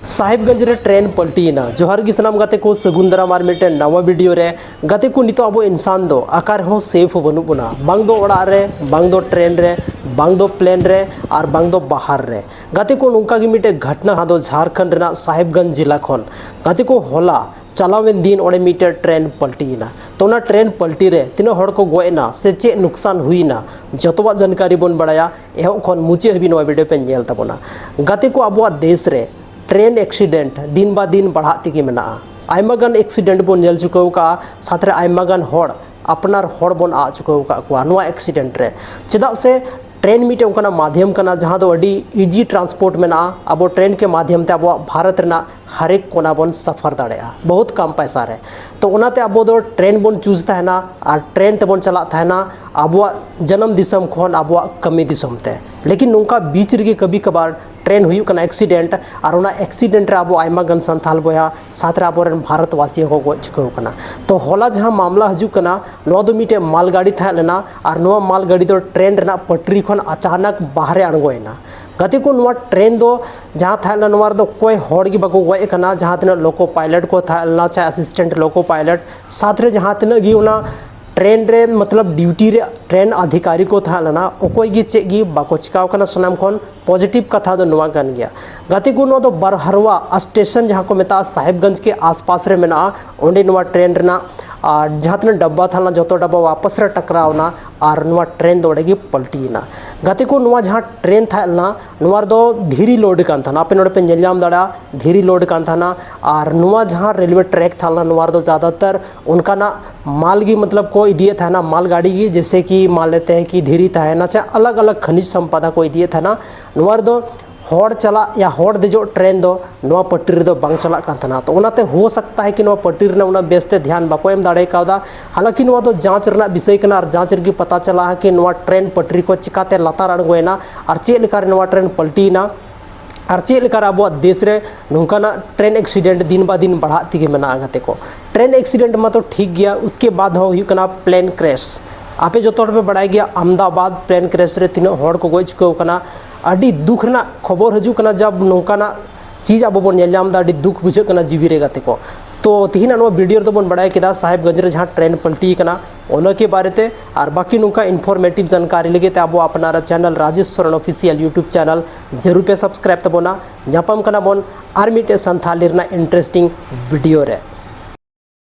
साहिबगंज रे ट्रेन पलटीना जोहार गी सनाम गाते को सगुन दाराम आर मिटे नवा वीडियो रे गाते को नितो अब इंसान दो आकार हो सेफ बनु बुना बांग दो ओड़ा रे बांग दो ट्रेन रे बांग दो प्लेन रे और बांग दो बाहर रे गाते को नुका गी मिटे घटना हादो झारखंड रेना साहिबगंज जिला खन गाते को होला चलावेन दिन ओडे मीटर ट्रेन पलटीना तो ना ट्रेन पलटी रे तीना हड़ को गोयना से चे नुकसान हुईना जतवा जानकारी बन बड़ाया एहो खन मुचे हबी नवा वीडियो पे नेल तबना गाते को अबवा देश रे ट्रेन एक्सीडेंट दिन बा दिन बढ़ा तेगे मेना आयमागान एक्सीडेंट बन नेल चुकाव का साथ रे आयमागान हड़ अपनार हड़ बन आ चुकाव का कुआ नवा एक्सीडेंट रे चेदा से ट्रेन मीटे उनका माध्यम कना जहाँ दो अडी इजी ट्रांसपोर्ट में अब ट्रेन के माध्यम ते अब भारत रेना हरेक कोना बन सफर दाड़ा बहुत कम पैसा रे तो उनाते अब दो ट्रेन बन चूज तहना और ट्रेन ते बन चला तहना अब जन्म दिसम खन अब कमी दिसम ते लेकिन नुका बीच रे कभी कभार ट्रेन हुई कना एक्सीडेंट और उना एक्सीडेंट रे अब आयमागान संथाल बया साथ रे अब भारतवासी को गो चुकाव कना तो होला जहाँ मामला हजू कना नो दो मीटे मालगाड़ी था लेना और नो मालगाड़ी दो ट्रेन रेना पटरी खन अचानक बाहरे अणगोयना गति को नुआ ट्रेन दो जहाँ था नवार दो कोई हड़ की बाको गए कना जहाँ तीन लोको पायलट को था चाहे असिस्टेंट लोको पायलट साथ रे जहाँ तीन गी उना ट्रेन रे मतलब ड्यूटी रे ट्रेन अधिकारी को था लना ओकोई गी चे गी बाको चिकाव कना सनाम खन पॉजिटिव कथा दो नुआ गन गया गति को नो दो बरहरवा स्टेशन जहाँ को मेता साहिबगंज के आसपास रे मेना ओंडे नुआ ट्रेन रेना जहाँ तीन डब्बा था जो डब्बा वापस रे टकरावना और नुआ ट्रेन दौड़ेगी पलटीना गति को नुआ जहाँ ट्रेन था नुआ दो धीरी लोड कान था आपे नोड़े पे नेलजाम दाड़ा धीरी लोड कान था और नुआ जहाँ रेलवे ट्रैक था नुआ दो ज़्यादातर उनका ना माल की मतलब को दिए था ना मालगाड़ी की जैसे कि मान लेते हैं कि धीरी था ना चाहे अलग अलग खनिज संपदा को दिए था ना नुआ दो हड़ चला या हड़ देजो ट्रेन दो नवा पट्टी दो बांग चला कान तो उनाते हो सकता है कि नवा पट्टी रे उना बेस्ते ध्यान बाको एम दाड़े कावदा हालांकि नवा दो जांच रना विषय कना और जांच रे पता चला है कि नवा ट्रेन पट्टी को चिकाते लतार अणगोयना और चेक लेकर नवा ट्रेन पलटीना और चेक लेकर अब देश रे नौकाना ट्रेन एक्सीडेंट दिन बा दिन बढ़ा तेगे मेना गते को ट्रेन एक्सीडेंट में तो ठीक गया उसके बाद हो कना प्लेन क्रैश आपे जो तौर पे बढ़ाई गया अहमदाबाद प्लेन क्रैश रे तीनों हड़ को गई चुके कना अड़ी दुख ना खबर हजू कना जब नौकाना चीज़ अब बन नेलजाम अड़ी दुख बुझे कना जीवी रे गते को तो तीन वीडियो तो बन बढ़ाई केदा साहिबगंज रे जहाँ ट्रेन पलटी कना ओना के बारे ते और बाकी नुका इन्फॉर्मेटिव जानकारी लगे ते अब अपनारा channel Rajesh Soren official YouTube channel जरूर पे सब्सक्राइब तबोना जापाम कना बन आर मिटे संथाली रेना इंटरेस्टिंग वीडियो रे।